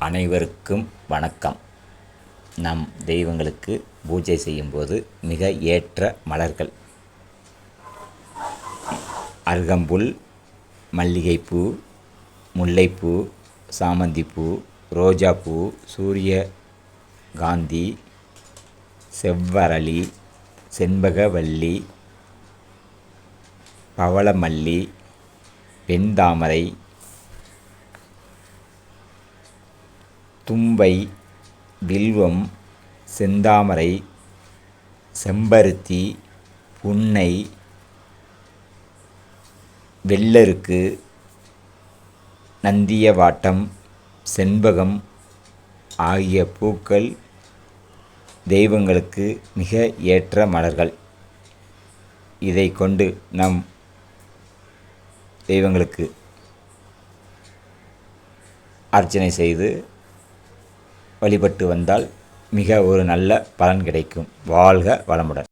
அனைவருக்கும் வணக்கம். நம் தெய்வங்களுக்கு பூஜை செய்யும்போது மிக ஏற்ற மலர்கள் அருகம்புல், மல்லிகைப்பூ, முல்லைப்பூ, சாமந்திப்பூ, ரோஜாப்பூ, சூரியகாந்தி, செவ்வரளி, செண்பகவல்லி, பவளமல்லி, வெண்தாமரை, தும்பை, வில்வம், செந்தாமரை, செம்பருத்தி, புன்னை, வெள்ளருக்கு, நந்தியவாட்டம், செண்பகம் ஆகிய பூக்கள் தெய்வங்களுக்கு மிக ஏற்ற மலர்கள். இதை கொண்டு நம் தெய்வங்களுக்கு அர்ச்சனை செய்து வழிபட்டு வந்தால் மிக ஒரு நல்ல பலன் கிடைக்கும். வாழ்க வளமுடன்.